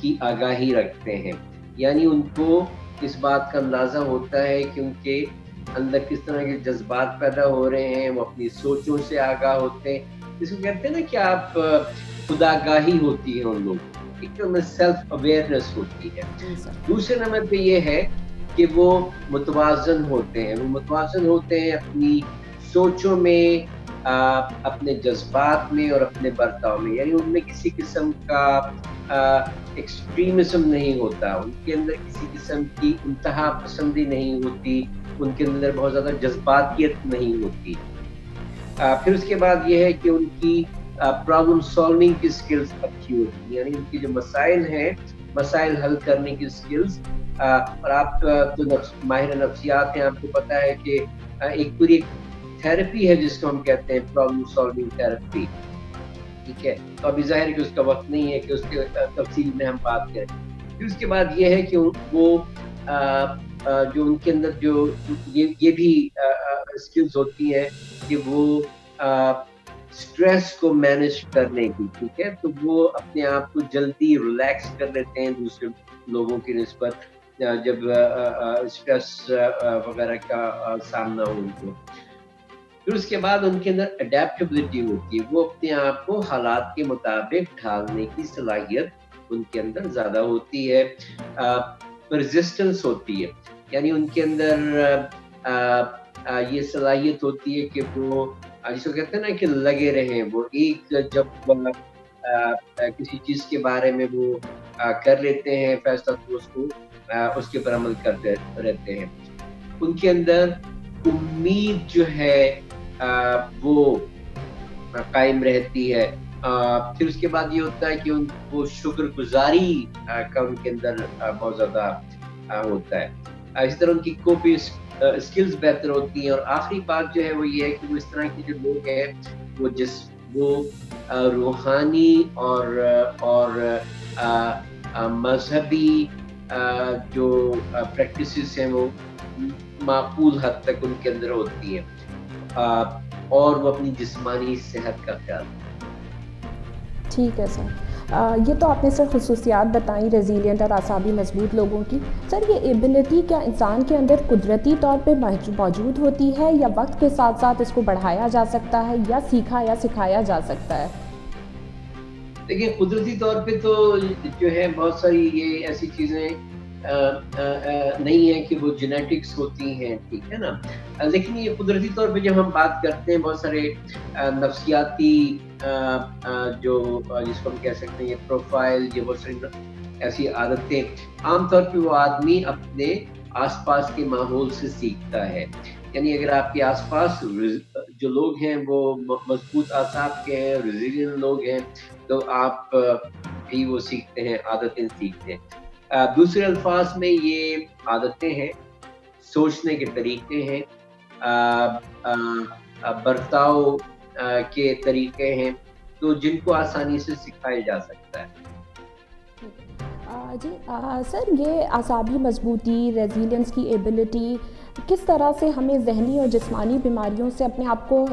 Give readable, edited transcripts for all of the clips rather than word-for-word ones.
کی آگاہی رکھتے ہیں، یعنی ان کو اس بات کا اندازہ ہوتا ہے کہ ان کے اندر کس طرح کے جذبات پیدا ہو رہے ہیں، وہ اپنی سوچوں سے آگاہ ہوتے ہیں. اس کو کہتے ہیں نا کہ آپ خودآگاہی ہوتی ہے ان لوگوں کو، ایک تو سیلف اویئرنیس ہوتی ہے. جی سر. دوسرے نمبر پہ یہ ہے کہ وہ متوازن ہوتے ہیں، وہ متوازن ہوتے ہیں اپنی سوچوں میں، اپنے جذبات میں اور اپنے برتاؤ میں، یعنی ان میں کسی قسم کا ایکسٹریمزم نہیں ہوتا، ان کے اندر کسی قسم کی انتہا پسندی نہیں ہوتی، ان کے اندر بہت زیادہ جذباتیت نہیں ہوتی. پھر اس کے بعد یہ ہے کہ ان کی پرابلم سالونگ کی سکلز اچھی ہوتی ہیں، یعنی ان کی جو مسائل ہیں، مسائل حل کرنے کی سکلز. اور آپ تو ماہر نفسیات ہیں، آپ کو پتہ ہے کہ ایک پوری تھراپی ہے جس کو ہم کہتے ہیں پرابلم سالونگ تھراپی. ٹھیک ہے، تو ابھی ظاہر ہے کہ اس کا وقت نہیں ہے کہ اس کے تفصیل میں ہم بات کریں. پھر اس کے بعد یہ ہے کہ وہ جو ان کے اندر جو یہ بھی اسکلز ہوتی ہیں کہ وہ اسٹریس کو مینج کرنے کی، ٹھیک ہے، تو وہ اپنے آپ کو جلدی ریلیکس کر لیتے ہیں دوسرے لوگوں کی نسبت جب اسٹریس وغیرہ کا سامنا ہو ان کو. پھر اس کے بعد ان کے اندر اڈیپٹیبلٹی ہوتی ہے، وہ اپنے آپ کو حالات کے مطابق ڈھالنے کی صلاحیت ان کے اندر زیادہ ہوتی ہے. پرزسٹنس ہوتی ہے، یعنی ان کے اندر یہ صلاحیت ہوتی ہے کہ وہ جس کو کہتے ہیں نا کہ لگے رہیں، وہ ایک جب کسی چیز کے بارے میں وہ کر لیتے ہیں فیصلہ تو اس کے پر عمل کرتے رہتے ہیں. ان کے اندر امید جو ہے وہ قائم رہتی ہے. پھر اس کے بعد یہ ہوتا ہے کہ ان کو شکر گزاری کا ان کے اندر بہت زیادہ ہوتا ہے. اسی طرح ان کی کوپنگ اسکلز بہتر ہوتی ہیں. اور آخری بات جو ہے وہ یہ ہے کہ وہ اس طرح کے جو لوگ ہیں وہ روحانی اور مذہبی جو پریکٹسز ہیں وہ معقول حد تک ان کے اندر ہوتی ہیں، اور وہ اپنی جسمانی صحت کا خیال. ٹھیک ہے سر. یہ تو آپ نے سر خصوصیات بتائیں ریزیلینٹ اور اعصابی مضبوط لوگوں کی. سر یہ ایبلٹی کیا انسان کے اندر قدرتی طور پہ موجود ہوتی ہے یا وقت کے ساتھ ساتھ اس کو بڑھایا جا سکتا ہے یا سیکھا یا سکھایا جا سکتا ہے؟ دیکھیے قدرتی طور پہ تو جو ہے بہت ساری یہ ایسی چیزیں نہیں ہے کہ وہ جینیٹکس ہوتی ہیں، ٹھیک ہے نا، لیکن یہ قدرتی طور پہ جب ہم بات کرتے ہیں بہت سارے نفسیاتی جو جس کو ہم کہہ سکتے ہیں یہ پروفائل، یہ بہت ساری ایسی عادتیں عام طور پہ وہ آدمی اپنے آس پاس کے ماحول سے سیکھتا ہے. یعنی اگر آپ کے آس پاس جو لوگ ہیں وہ مضبوط اعصاب کے ہیں، ریزیلینٹ لوگ ہیں، تو آپ بھی وہ سیکھتے ہیں، عادتیں سیکھتے ہیں. دوسرے الفاظ میں یہ عادتیں ہیں، سوچنے کے طریقے ہیں، برتاؤ کے طریقے ہیں، تو جن کو آسانی سے سکھایا جا سکتا ہے. جی سر، یہ اعصابی مضبوطی، ریزیلینس کی ایبلٹی کس طرح سے ہمیں ذہنی اور جسمانی بیماریوں سے اپنے آپ کو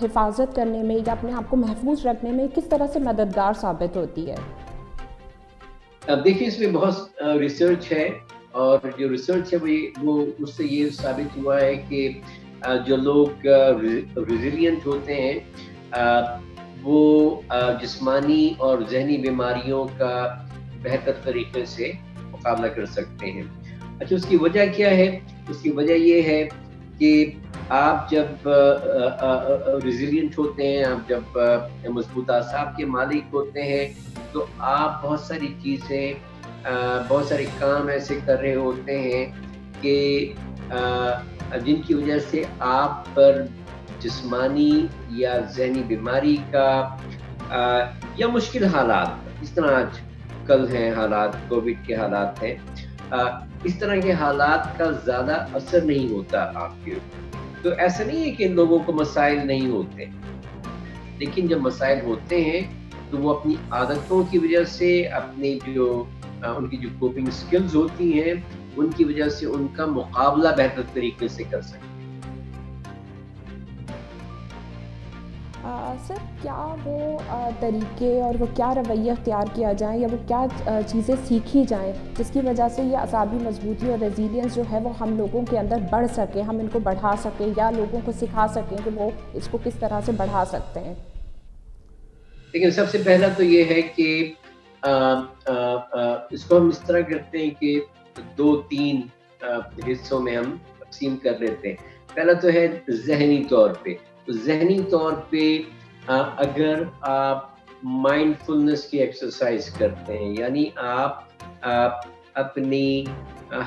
حفاظت کرنے میں یا اپنے آپ کو محفوظ رکھنے میں کس طرح سے مددگار ثابت ہوتی ہے؟ اب دیکھیے اس میں بہت ریسرچ ہے، اور جو ریسرچ ہے وہ اس سے یہ ثابت ہوا ہے کہ جو لوگ ریزیلینٹ ہوتے ہیں وہ جسمانی اور ذہنی بیماریوں کا بہتر طریقے سے مقابلہ کر سکتے ہیں. اچھا، اس کی وجہ کیا ہے؟ اس کی وجہ یہ ہے کہ آپ جب ریزیلینٹ ہوتے ہیں، آپ جب مضبوط اعصاب کے مالک ہوتے ہیں، تو آپ بہت ساری چیزیں، بہت سارے کام ایسے کر رہے ہوتے ہیں کہ جن کی وجہ سے آپ پر جسمانی یا ذہنی بیماری کا یا مشکل حالات، اس طرح آج کل ہیں حالات، کووڈ کے حالات ہیں، اس طرح کے حالات کا زیادہ اثر نہیں ہوتا آپ کے اوپر. تو ایسا نہیں ہے کہ ان لوگوں کو مسائل نہیں ہوتے، لیکن جب مسائل ہوتے ہیں تو وہ اپنی عادتوں کی وجہ سے، اپنے جو ان کی جو کوپنگ سکلز ہوتی ہیں ان کی وجہ سے ان کا مقابلہ بہتر طریقے سے کر سکتے ہیں. سر کیا وہ طریقے اور وہ کیا رویہ اختیار کیا جائیں یا وہ کیا چیزیں سیکھی جائیں جس کی وجہ سے یہ اعصابی مضبوطی اور ریزیلینس جو ہے وہ ہم لوگوں کے اندر بڑھ سکے، ہم ان کو بڑھا سکیں یا لوگوں کو سکھا سکیں کہ وہ اس کو کس طرح سے بڑھا سکتے ہیں؟ لیکن سب سے پہلا تو یہ ہے کہ اس کو ہم اس طرح کرتے ہیں کہ 2-3 حصوں میں ہم تقسیم کر لیتے ہیں. پہلا تو ہے ذہنی طور پہ. تو ذہنی طور پہ اگر آپ مائنڈ فلنس کی ایکسرسائز کرتے ہیں، یعنی آپ اپنی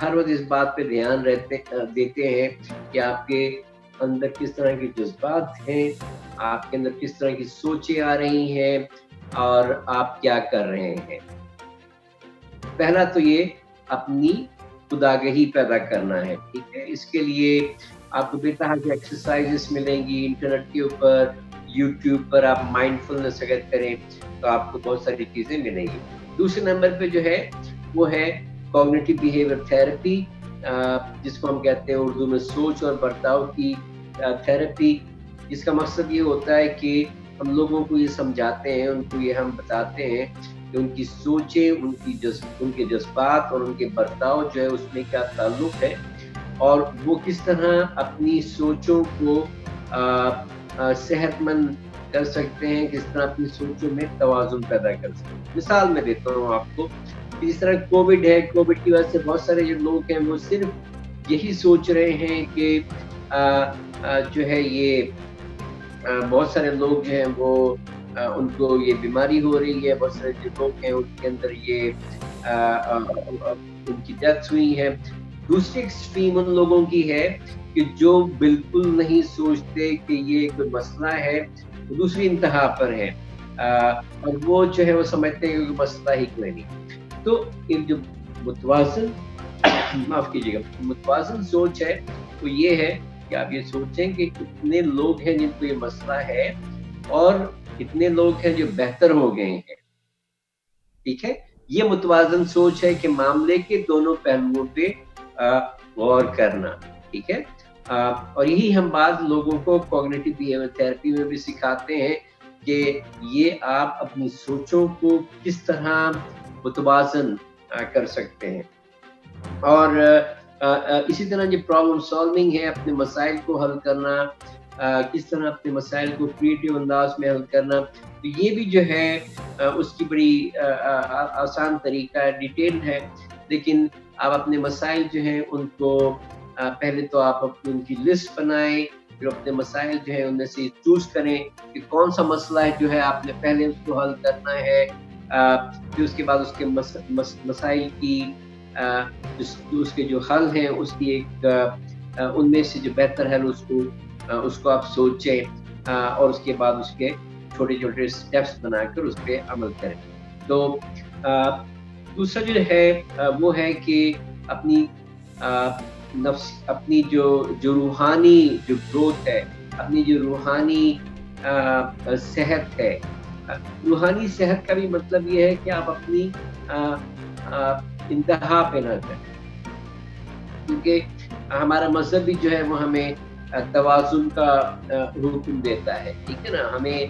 ہر وقت اس بات پہ دھیان دیتے ہیں کہ آپ کے اندر کس طرح کے جذبات ہیں، آپ کے اندر کس طرح کی سوچیں آ رہی ہیں اور آپ کیا کر رہے ہیں. پہلا تو یہ اپنی خودآگہی پیدا کرنا ہے. ٹھیک ہے، اس کے لیے آپ کو بے طرح کی ایکسرسائزز ملیں گی انٹرنیٹ کے اوپر، یوٹیوب پر. آپ مائنڈ فلنس اگر کریں تو آپ کو بہت ساری چیزیں ملیں گی. دوسرے نمبر پہ جو ہے وہ ہے کوگنیٹو بیہیویئر تھراپی، جس کو ہم کہتے ہیں اردو میں سوچ اور برتاؤ کی تھراپی، جس کا مقصد یہ ہوتا ہے کہ ہم لوگوں کو یہ سمجھاتے ہیں، ان کو یہ ہم بتاتے ہیں کہ ان کی سوچیں، ان کے جذبات اور ان کے برتاؤ جو ہے اس میں کیا تعلق ہے، اور وہ کس طرح اپنی سوچوں کو صحت مند کر سکتے ہیں، کس طرح اپنی سوچوں میں توازن پیدا کر سکتے ہیں. مثال میں دیتا ہوں آپ کو. اس طرح کووڈ ہے، کووڈ کی وجہ سے بہت سارے جو لوگ ہیں وہ صرف یہی سوچ رہے ہیں کہ جو ہے یہ بہت سارے لوگ جو ہیں وہ ان کو یہ بیماری ہو رہی ہے، بہت سارے جو لوگ ہیں ان کے اندر یہ ان کی ڈیتھ ہوئی ہے. دوسری ایکسٹریم ان لوگوں کی ہے کہ جو بالکل نہیں سوچتے کہ یہ کوئی مسئلہ ہے، دوسری انتہا پر ہے، اور وہ جو ہے وہ سمجھتے ہیں کہ کوئی مسئلہ ہی کوئی نہیں. تو ایک جو متوازن معاف کیجیے گا متوازن سوچ ہے وہ یہ ہے کہ آپ یہ سوچیں کہ کتنے لوگ ہیں جن کو یہ مسئلہ ہے اور کتنے لوگ ہیں جو بہتر ہو گئے ہیں. ٹھیک ہے، یہ متوازن سوچ ہے کہ معاملے کے دونوں پہلوؤں پہ غور کرنا. ٹھیک ہے، اور یہی ہم بعض لوگوں کو کوگنیٹو بیہیویئر تھراپی میں بھی سکھاتے ہیں کہ یہ آپ اپنی سوچوں کو کس طرح متوازن کر سکتے ہیں. اور اسی طرح جو پرابلم سالونگ ہے، اپنے مسائل کو حل کرنا، کس طرح اپنے مسائل کو کریٹیو انداز میں حل کرنا، تو یہ بھی جو ہے اس کی بڑی آسان طریقہ ہے، ڈیٹیل ہے. لیکن آپ اپنے مسائل جو ہیں ان کو پہلے تو آپ ان کی لسٹ بنائیں، پھر اپنے مسائل جو ہیں ان میں سے چوز کریں کہ کون سا مسئلہ ہے جو ہے آپ نے پہلے اس کو حل کرنا ہے. پھر اس کے بعد اس کے مسائل کی اس کے جو حل ہیں اس کی ایک ان میں سے جو بہتر حل اس کو آپ سوچیں، اور اس کے بعد اس کے چھوٹے چھوٹے سٹیپس بنا کر اس پہ عمل کریں. تو دوسرا جو ہے وہ ہے کہ اپنی اپنی جو روحانی جو گروتھ ہے، اپنی جو روحانی صحت ہے. روحانی صحت کا بھی مطلب یہ ہے کہ آپ اپنی انتہا پہ نہ کریں، کیونکہ ہمارا مذہب بھی جو ہے وہ ہمیں توازن کا حکم دیتا ہے. ٹھیک ہے نا، ہمیں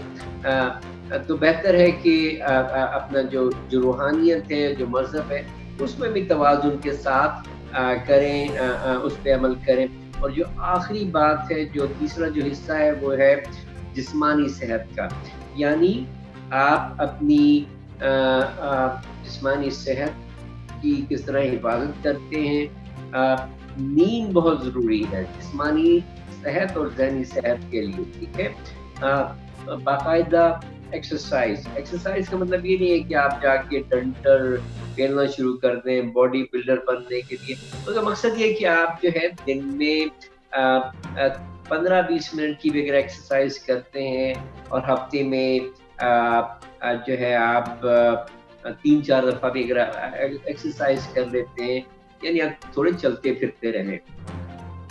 تو بہتر ہے کہ اپنا جو روحانیت ہے، جو مذہب ہے، اس میں بھی توازن کے ساتھ کریں، اس پہ عمل کریں. اور جو آخری بات ہے، جو تیسرا جو حصہ ہے وہ ہے جسمانی صحت کا. یعنی آپ اپنی جسمانی صحت کی کس طرح حفاظت کرتے ہیں. نیند بہت ضروری ہے جسمانی صحت اور ذہنی صحت کے لیے. ٹھیک ہے، باقاعدہ ایکسرسائز کا مطلب یہ نہیں ہے کہ آپ جا کے ڈنٹر کھیلنا شروع کر دیں باڈی بلڈر بننے کے لیے. اس کا مقصد یہ ہے کہ آپ جو ہے دن میں 15-20 منٹ کی بھی اگر ایکسرسائز کرتے ہیں اور ہفتے میں جو ہے آپ 3-4 دفعہ بھی اگر ایکسرسائز کر لیتے ہیں، یعنی آپ تھوڑے چلتے پھرتے رہیں.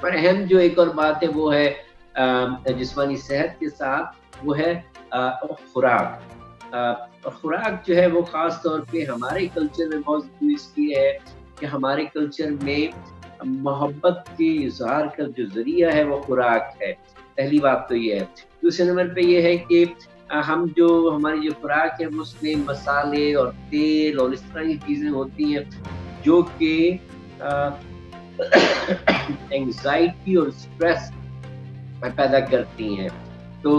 اور اہم جو ایک اور بات ہے وہ ہے جسمانی صحت کے ساتھ وہ ہے خوراک. اور خوراک جو ہے وہ خاص طور پہ ہمارے کلچر میں بہت ضروری اس لیے ہے کہ ہمارے کلچر میں محبت کے اظہار کا جو ذریعہ ہے وہ خوراک ہے. پہلی بات تو یہ ہے. دوسرے نمبر پہ یہ ہے کہ ہم جو ہماری جو خوراک ہے اس میں مسالے اور تیل اور اس طرح کی چیزیں ہوتی ہیں جو کہ اینگزائٹی اور اسٹریس پیدا کرتی ہیں. تو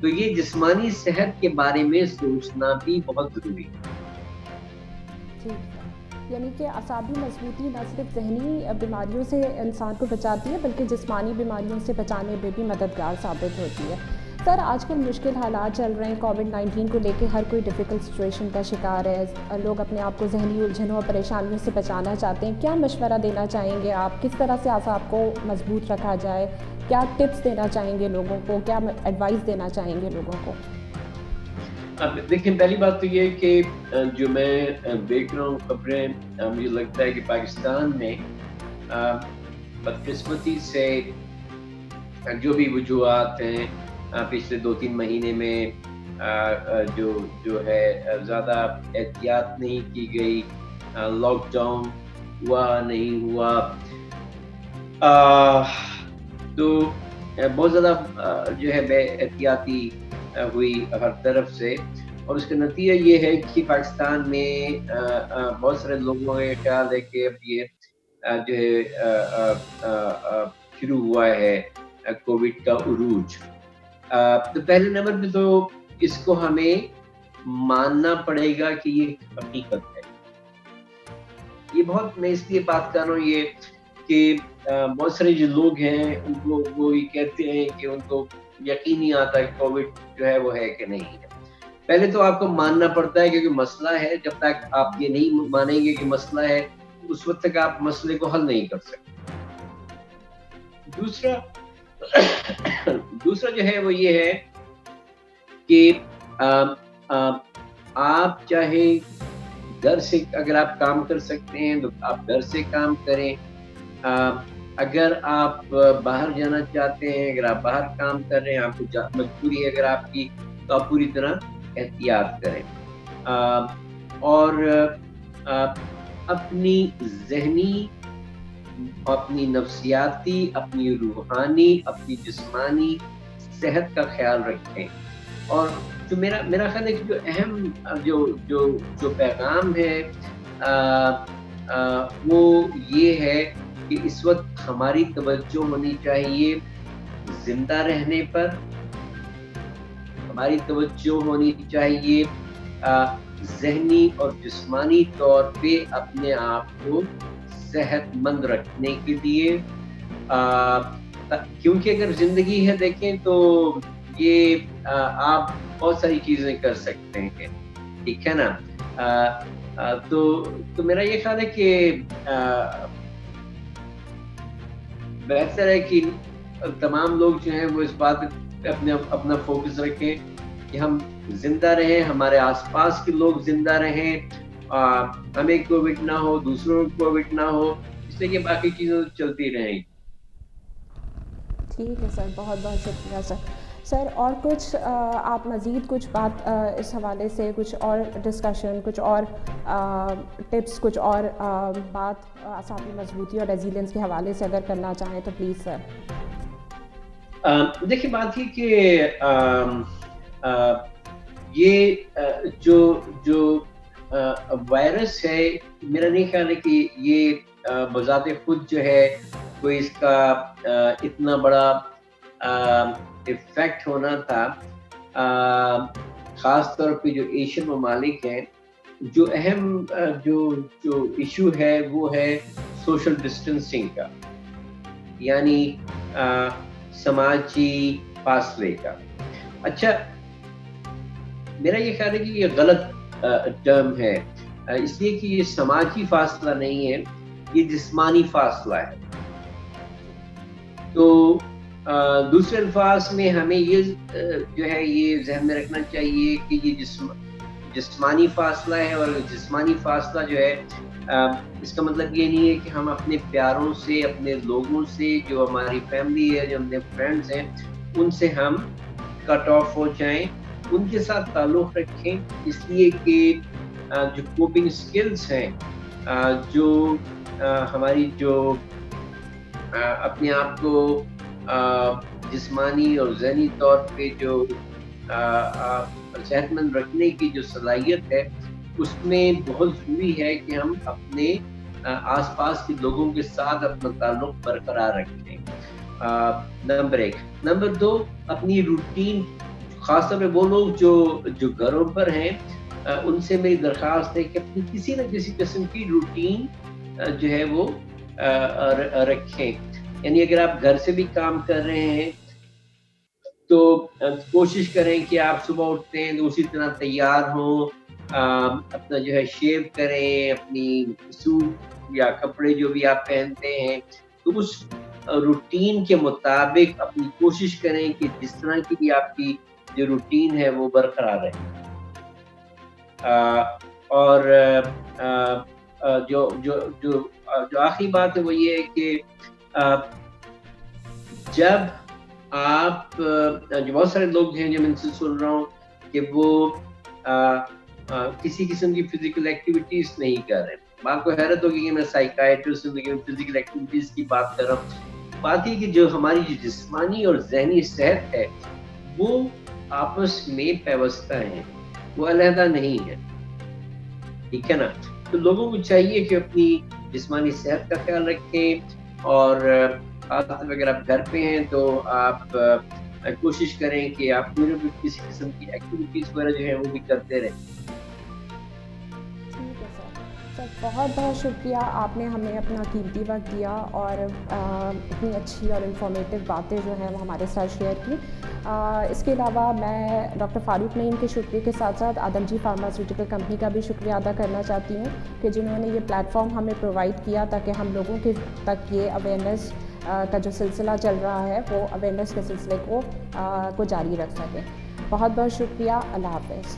یہ جسمانی صحت کے بارے میں سوچنا بھی بہت ضروری ہے. ٹھیک ہے، یعنی کہ اعصابی مضبوطی نہ صرف ذہنی بیماریوں سے انسان کو بچاتی ہے بلکہ جسمانی بیماریوں سے بچانے میں بھی مددگار ثابت ہوتی ہے. سر آج کل مشکل حالات چل رہے ہیں، کووڈ-19 کو لے کے ہر کوئی ڈیفیکلٹ سچویشن کا شکار ہے، لوگ اپنے آپ کو ذہنی الجھنوں اور پریشانیوں سے بچانا چاہتے ہیں. کیا مشورہ دینا چاہیں گے آپ؟ کس طرح سے اعصاب کو مضبوط رکھا جائے؟ کیا ٹپس دینا چاہیں گے لوگوں کو؟ کیا ایڈوائس دینا چاہیں گے لوگوں کو؟ اب دیکھیں، پہلی بات تو یہ کہ جو میں دیکھ رہا ہوں خبریں، مجھے لگتا ہے کہ پاکستان میں بدقسمتی سے جو بھی وجوہات ہیں پچھلے 2-3 مہینے میں جو ہے زیادہ احتیاط نہیں کی گئی، لاک ڈاؤن ہوا نہیں ہوا، تو بہت زیادہ جو ہے بے احتیاطی ہوئی ہر طرف سے، اور اس کا نتیجہ یہ ہے کہ پاکستان میں بہت سارے لوگوں کا خیال ہے کہ اب یہ جو ہے شروع ہوا ہے کووڈ کا عروج. تو پہلے نمبر پہ تو اس کو ہمیں ماننا پڑے گا کہ یہ حقیقت ہے. یہ بہت، میں اس لیے بات کر رہا ہوں یہ کہ بہت سارے جو لوگ ہیں ان کو وہ یہ کہتے ہیں کہ ان کو یقین نہیں آتا کہ کووڈ جو ہے وہ ہے کہ نہیں ہے. پہلے تو آپ کو ماننا پڑتا ہے کیونکہ مسئلہ ہے. جب تک آپ یہ نہیں مانیں گے کہ مسئلہ ہے اس وقت تک آپ مسئلے کو حل نہیں کر سکتے. دوسرا جو ہے وہ یہ ہے کہ آپ چاہے گھر سے اگر آپ کام کر سکتے ہیں تو آپ گھر سے کام کریں. اگر آپ باہر جانا چاہتے ہیں، اگر آپ باہر کام کر رہے ہیں، آپ کو مجبوری ہے اگر آپ کی، تو آپ پوری طرح احتیاط کریں. اور اپنی ذہنی، اپنی نفسیاتی، اپنی روحانی، اپنی جسمانی صحت کا خیال رکھیں. اور جو میرا خیال ہے کہ جو اہم جو پیغام ہے وہ یہ ہے کہ اس وقت ہماری توجہ ہونی چاہیے زندہ رہنے پر، ہماری توجہ ہونی چاہیے ذہنی اور جسمانی طور پہ اپنے آپ کو صحت مند رکھنے کے لیے. کیونکہ اگر زندگی ہے دیکھیں تو یہ آپ بہت ساری چیزیں کر سکتے ہیں، ٹھیک ہے نا. تو میرا یہ خیال ہے کہ بہتر ہے کہ تمام لوگ جو ہیں وہ اس بات پہ اپنا فوکس رکھیں کہ ہم زندہ رہیں، ہمارے آس پاس کے لوگ زندہ رہیں، ہمیں کووڈ نہ ہو، دوسروں کو کووڈ نہ ہو، اس لیے کہ باقی چیزیں چلتی رہیں. ٹھیک ہے سر، بہت بہت شکریہ سر. سر اور کچھ آپ مزید کچھ بات اس حوالے سے، کچھ اور ڈسکشن، کچھ اور ٹپس، کچھ اور بات اعصابی مضبوطی اور ریزیلینس کے حوالے سے اگر کرنا چاہیں تو پلیز سر. دیکھیں، بات یہ کہ یہ جو وائرس ہے، میرا نہیں خیال ہے کہ یہ بذات خود جو ہے کوئی اس کا اتنا بڑا افیکٹ ہونا تھا. خاص طور پہ جو ایشین ممالک ہیں، جو اہم جو ایشو ہے وہ ہے سوشل ڈسٹینسنگ کا، یعنی سماجی فاصلے کا. اچھا، میرا یہ خیال ہے کہ یہ غلط ٹرم ہے، اس لیے کہ یہ سماجی فاصلہ نہیں ہے، یہ جسمانی فاصلہ ہے. تو دوسرے الفاظ میں ہمیں یہ جو ہے یہ ذہن میں رکھنا چاہیے کہ یہ جسمانی فاصلہ ہے، اور جسمانی فاصلہ جو ہے اس کا مطلب یہ نہیں ہے کہ ہم اپنے پیاروں سے، اپنے لوگوں سے، جو ہماری فیملی ہے، جو ہمارے فرینڈز ہیں، ان سے ہم کٹ آف ہو جائیں. ان کے ساتھ تعلق رکھیں، اس لیے کہ جو کوپنگ سکلز ہیں، جو ہماری جو اپنے آپ کو جسمانی اور ذہنی طور پہ جو صحت مند رکھنے کی جو صلاحیت ہے اس میں بہت ضروری ہے کہ ہم اپنے آس پاس کے لوگوں کے ساتھ اپنا تعلق برقرار رکھیں. نمبر 1. نمبر 2, اپنی روٹین, خاص طور پہ وہ لوگ جو گھروں پر ہیں ان سے میری درخواست ہے کہ اپنی کسی نہ کسی قسم کی روٹین جو ہے وہ رکھیں. یعنی اگر آپ گھر سے بھی کام کر رہے ہیں تو کوشش کریں کہ آپ صبح اٹھتے ہیں تو اسی طرح تیار ہوں, اپنا جو ہے شیو کریں, اپنی سوٹ یا کپڑے جو بھی آپ پہنتے ہیں تو اس روٹین کے مطابق اپنی کوشش کریں کہ جس طرح کی بھی آپ کی جو روٹین ہے وہ برقرار رہے. اور جو آخری بات ہے وہ یہ ہے کہ جب آپ جو بہت سارے لوگ ہیں جو میں ان سے سن رہا ہوں کہ وہ کسی قسم کی فزیکل ایکٹیویٹیز نہیں کر رہے, آپ کو حیرت ہوگی کہ میں سائیکائٹرسٹ ہوں لیکن فزیکل ایکٹیویٹیز کی بات کر رہا ہوں. بات یہ کہ جو ہماری جو جسمانی اور ذہنی صحت ہے وہ آپس میں پیوستہ ہیں, وہ علیحدہ نہیں ہے, ٹھیک ہے نا. تو لوگوں کو چاہیے کہ اپنی جسمانی صحت کا خیال رکھیں اور خاص طور پہ اگر آپ گھر پہ ہیں تو آپ کوشش کریں کہ آپ کسی قسم کی ایکٹیویٹیز وغیرہ جو ہیں وہ بھی کرتے رہیں. ٹھیک ہے سر, بہت بہت شکریہ, آپ نے ہمیں اپنا قیمتی وقت دیا اور اتنی اچھی اور انفارمیٹیو باتیں جو ہیں وہ ہمارے ساتھ شیئر کی. اس کے علاوہ میں ڈاکٹر فاروق نعیم کے شکریہ کے ساتھ ساتھ آدم جی فارماسیوٹیکل کمپنی کا بھی شکریہ ادا کرنا چاہتی ہوں کہ جنہوں نے یہ پلیٹ فارم ہمیں پرووائڈ کیا تاکہ ہم لوگوں کے تک یہ اویئرنیس کا جو سلسلہ چل رہا ہے وہ اویئرنیس کے سلسلے کو جاری رکھ سکیں. بہت بہت شکریہ, اللہ حافظ.